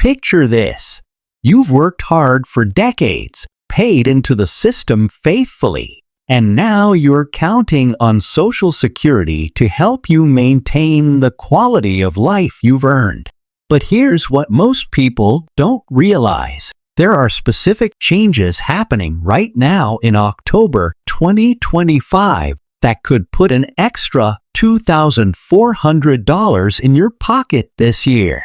Picture this. You've worked hard for decades, paid into the system faithfully, and now you're counting on Social Security to help you maintain the quality of life you've earned. But here's what most people don't realize. There are specific changes happening right now in October 2025 that could put an extra $2,400 in your pocket this year.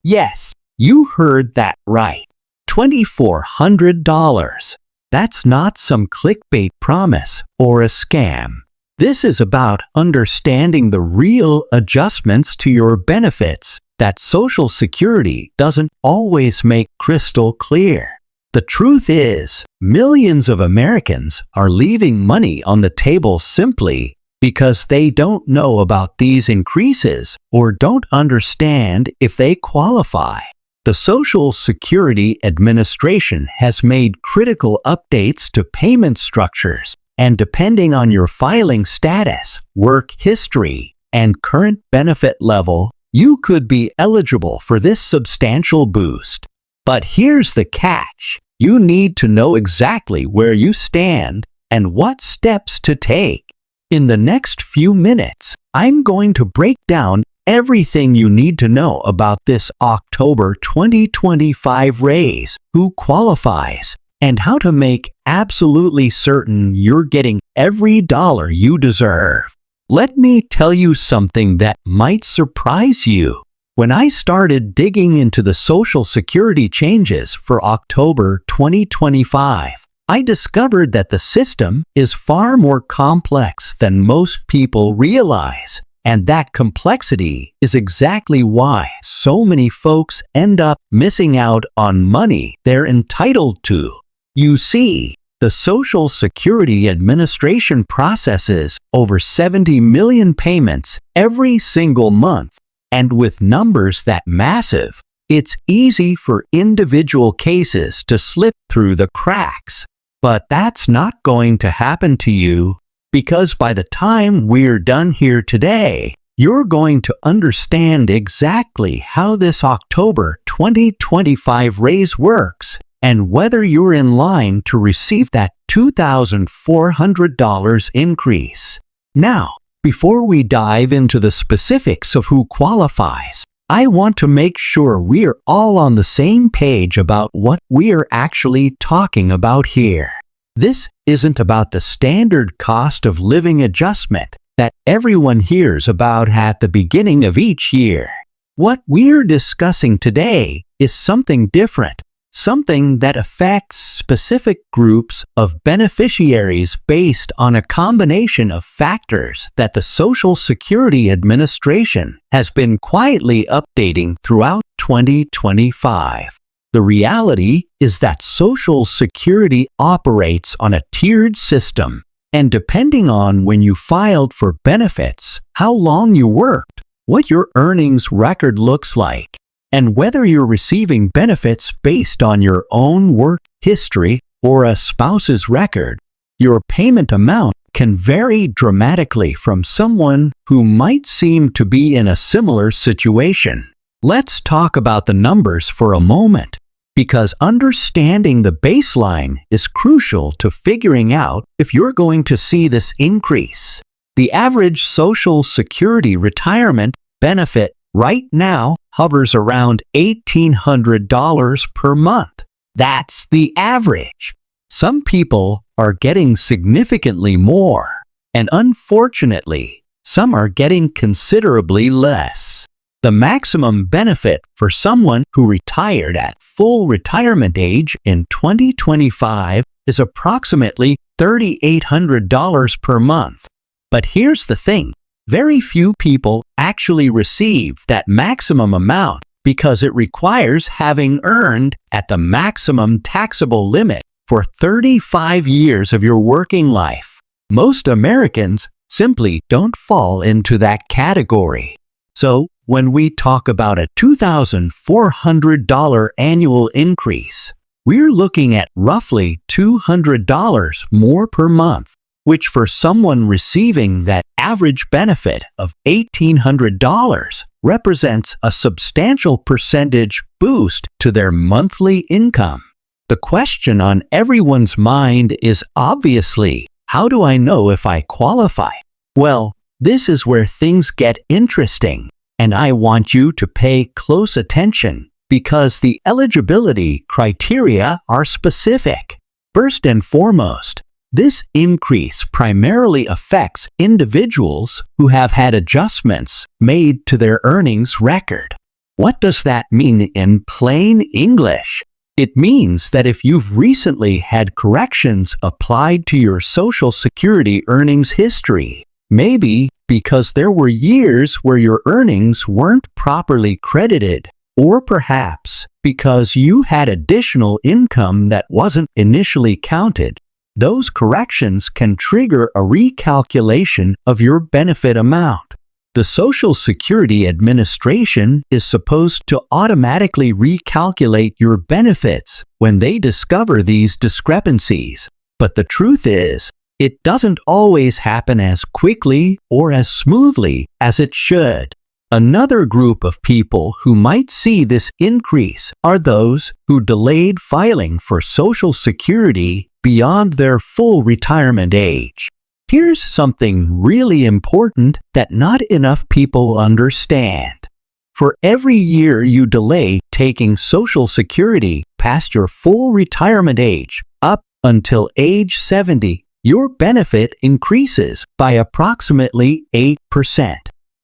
Yes, you heard that right. $2,400. That's not some clickbait promise or a scam. This is about understanding the real adjustments to your benefits that Social Security doesn't always make crystal clear. The truth is, millions of Americans are leaving money on the table simply because they don't know about these increases or don't understand if they qualify. The Social Security Administration has made critical updates to payment structures, and depending on your filing status, work history, and current benefit level, you could be eligible for this substantial boost. But here's the catch. You need to know exactly where you stand and what steps to take. In the next few minutes, I'm going to break down everything you need to know about this October 2025 raise, who qualifies, and how to make absolutely certain you're getting every dollar you deserve. Let me tell you something that might surprise you. When I started digging into the Social Security changes for October 2025, I discovered that the system is far more complex than most people realize. And that complexity is exactly why so many folks end up missing out on money they're entitled to. You see, the Social Security Administration processes over 70 million payments every single month, and with numbers that massive, it's easy for individual cases to slip through the cracks. But that's not going to happen to you. Because by the time we're done here today, you're going to understand exactly how this October 2025 raise works and whether you're in line to receive that $2,400 increase. Now, before we dive into the specifics of who qualifies, I want to make sure we're all on the same page about what we're actually talking about here. This isn't about the standard cost of living adjustment that everyone hears about at the beginning of each year. What we're discussing today is something different, something that affects specific groups of beneficiaries based on a combination of factors that the Social Security Administration has been quietly updating throughout 2025. The reality is that Social Security operates on a tiered system, and depending on when you filed for benefits, how long you worked, what your earnings record looks like, and whether you're receiving benefits based on your own work history or a spouse's record, your payment amount can vary dramatically from someone who might seem to be in a similar situation. Let's talk about the numbers for a moment, because understanding the baseline is crucial to figuring out if you're going to see this increase. The average Social Security retirement benefit right now hovers around $1,800 per month. That's the average. Some people are getting significantly more, and unfortunately, some are getting considerably less. The maximum benefit for someone who retired at full retirement age in 2025 is approximately $3,800 per month. But here's the thing, very few people actually receive that maximum amount because it requires having earned at the maximum taxable limit for 35 years of your working life. Most Americans simply don't fall into that category. So, when we talk about a $2,400 annual increase, we're looking at roughly $200 more per month. which for someone receiving that average benefit of $1,800 represents a substantial percentage boost to their monthly income. The question on everyone's mind is obviously, how do I know if I qualify? Well, this is where things get interesting, and I want you to pay close attention because the eligibility criteria are specific. First and foremost, this increase primarily affects individuals who have had adjustments made to their earnings record. What does that mean in plain English? It means that if you've recently had corrections applied to your Social Security earnings history, maybe because there were years where your earnings weren't properly credited, or perhaps because you had additional income that wasn't initially counted, those corrections can trigger a recalculation of your benefit amount. The Social Security Administration is supposed to automatically recalculate your benefits when they discover these discrepancies, but the truth is, it doesn't always happen as quickly or as smoothly as it should. Another group of people who might see this increase are those who delayed filing for Social Security beyond their full retirement age. Here's something really important that not enough people understand. For every year you delay taking Social Security past your full retirement age, up until age 70, your benefit increases by approximately 8%.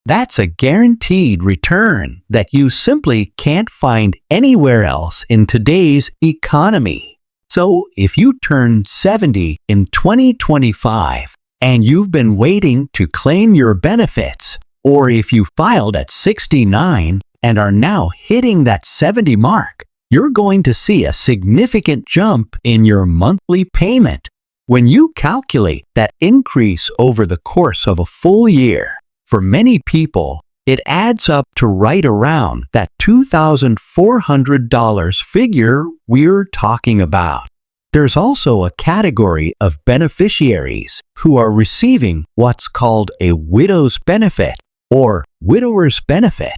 That's a guaranteed return that you simply can't find anywhere else in today's economy. So if you turn 70 in 2025, and you've been waiting to claim your benefits, or if you filed at 69 and are now hitting that 70 mark, you're going to see a significant jump in your monthly payment. When you calculate that increase over the course of a full year, for many people, it adds up to right around that $2,400 figure we're talking about. There's also a category of beneficiaries who are receiving what's called a widow's benefit or widower's benefit.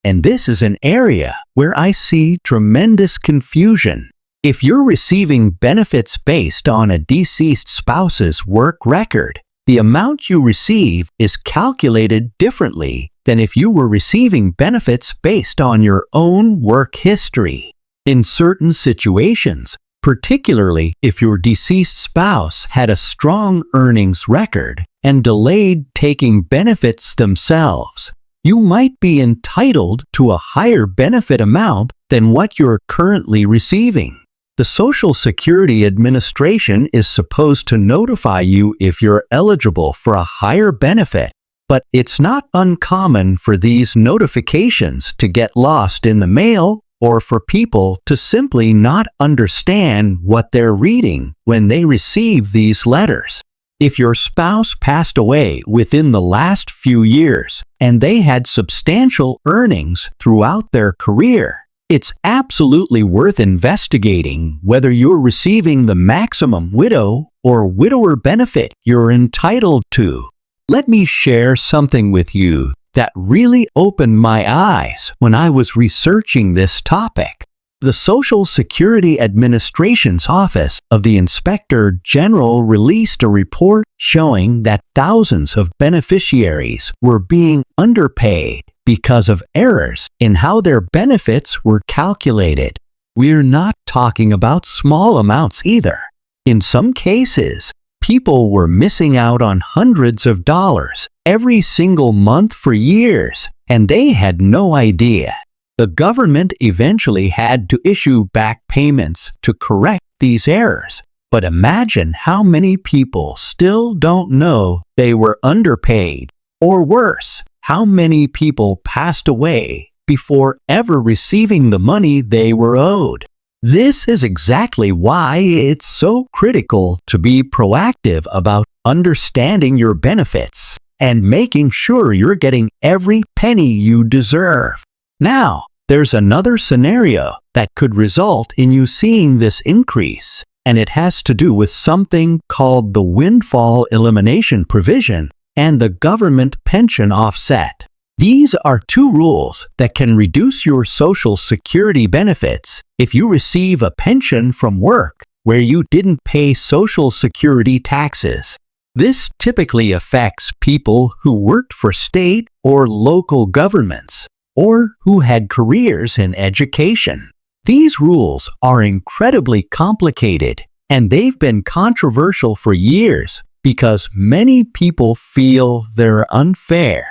And this is an area where I see tremendous confusion. If you're receiving benefits based on a deceased spouse's work record, the amount you receive is calculated differently than if you were receiving benefits based on your own work history. In certain situations, particularly if your deceased spouse had a strong earnings record and delayed taking benefits themselves, you might be entitled to a higher benefit amount than what you're currently receiving. The Social Security Administration is supposed to notify you if you're eligible for a higher benefit, but it's not uncommon for these notifications to get lost in the mail or for people to simply not understand what they're reading when they receive these letters. If your spouse passed away within the last few years and they had substantial earnings throughout their career, it's absolutely worth investigating whether you're receiving the maximum widow or widower benefit you're entitled to. Let me share something with you that really opened my eyes when I was researching this topic. The Social Security Administration's Office of the Inspector General released a report showing that thousands of beneficiaries were being underpaid because of errors in how their benefits were calculated. We're not talking about small amounts either. In some cases, people were missing out on hundreds of dollars every single month for years, and they had no idea. The government eventually had to issue back payments to correct these errors. But imagine how many people still don't know they were underpaid, or worse, how many people passed away before ever receiving the money they were owed. This is exactly why it's so critical to be proactive about understanding your benefits and making sure you're getting every penny you deserve. Now, there's another scenario that could result in you seeing this increase. and it has to do with something called the windfall elimination provision and the government pension offset. These are two rules that can reduce your Social Security benefits if you receive a pension from work where you didn't pay Social Security taxes. This typically affects people who worked for state or local governments or who had careers in education. These rules are incredibly complicated, and they've been controversial for years because many people feel they're unfair.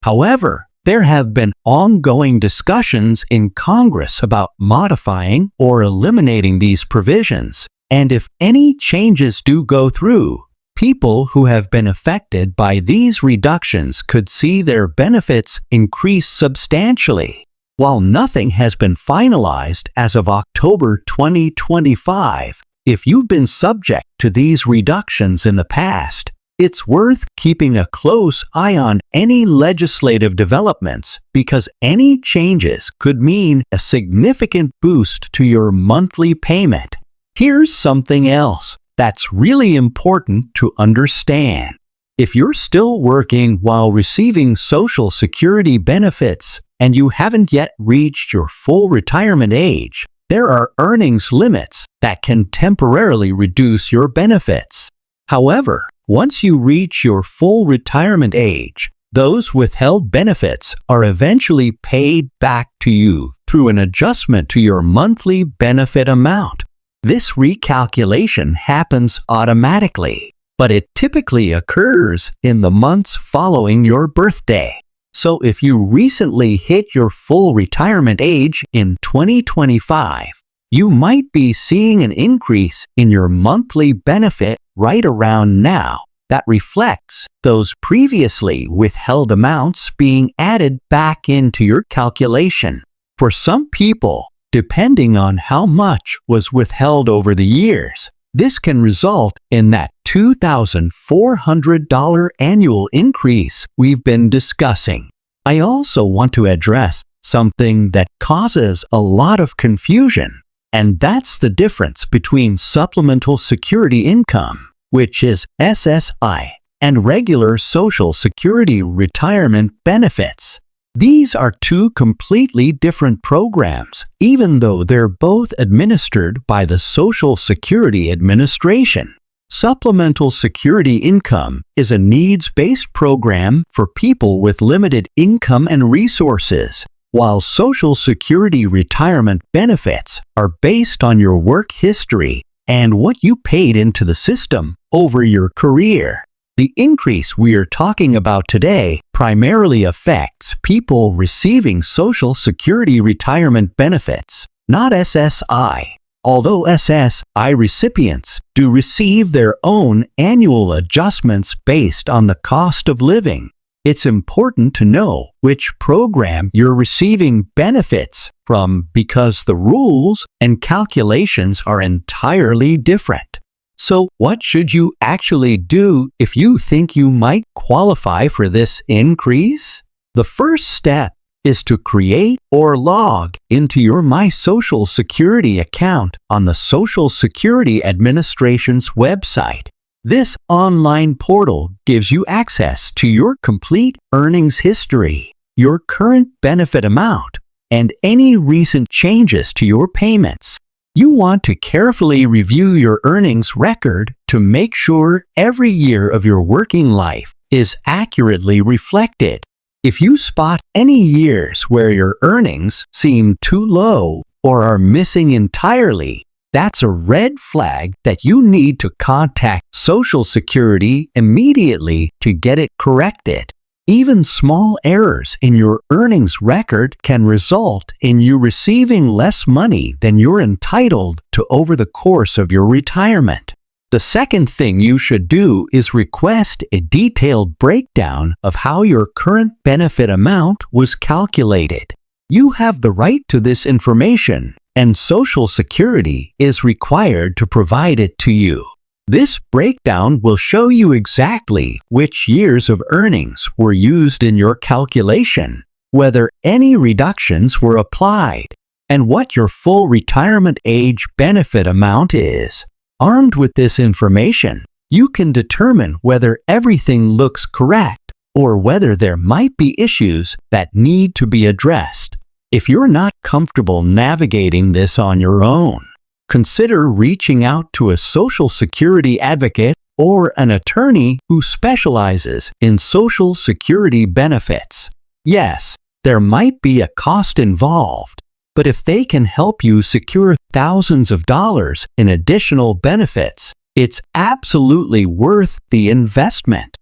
However, there have been ongoing discussions in Congress about modifying or eliminating these provisions, and if any changes do go through, people who have been affected by these reductions could see their benefits increase substantially. While nothing has been finalized as of October 2025, if you've been subject to these reductions in the past, it's worth keeping a close eye on any legislative developments because any changes could mean a significant boost to your monthly payment. Here's something else that's really important to understand. If you're still working while receiving Social Security benefits and you haven't yet reached your full retirement age, there are earnings limits that can temporarily reduce your benefits. However, once you reach your full retirement age, those withheld benefits are eventually paid back to you through an adjustment to your monthly benefit amount. This recalculation happens automatically, but it typically occurs in the months following your birthday. So if you recently hit your full retirement age in 2025, you might be seeing an increase in your monthly benefit right around now that reflects those previously withheld amounts being added back into your calculation. For some people, depending on how much was withheld over the years, this can result in that $2,400 annual increase we've been discussing. I also want to address something that causes a lot of confusion, and that's the difference between supplemental security income, which is SSI, and regular Social Security retirement benefits. These are two completely different programs, even though they're both administered by the Social Security Administration. Supplemental security income is a needs-based program for people with limited income and resources, while Social Security retirement benefits are based on your work history and what you paid into the system over your career. The increase we are talking about today primarily affects people receiving Social Security retirement benefits, not SSI. Although SSI recipients do receive their own annual adjustments based on the cost of living, it's important to know which program you're receiving benefits from because the rules and calculations are entirely different. So what should you actually do if you think you might qualify for this increase? The first step is to create or log into your My Social Security account on the Social Security Administration's website. This online portal gives you access to your complete earnings history, your current benefit amount, and any recent changes to your payments. You want to carefully review your earnings record to make sure every year of your working life is accurately reflected. If you spot any years where your earnings seem too low or are missing entirely, that's a red flag that you need to contact Social Security immediately to get it corrected. Even small errors in your earnings record can result in you receiving less money than you're entitled to over the course of your retirement. The second thing you should do is request a detailed breakdown of how your current benefit amount was calculated. You have the right to this information, and Social Security is required to provide it to you. This breakdown will show you exactly which years of earnings were used in your calculation, whether any reductions were applied, and what your full retirement age benefit amount is. Armed with this information, you can determine whether everything looks correct or whether there might be issues that need to be addressed. If you're not comfortable navigating this on your own, consider reaching out to a Social Security advocate or an attorney who specializes in Social Security benefits. Yes, there might be a cost involved, but if they can help you secure thousands of dollars in additional benefits, it's absolutely worth the investment.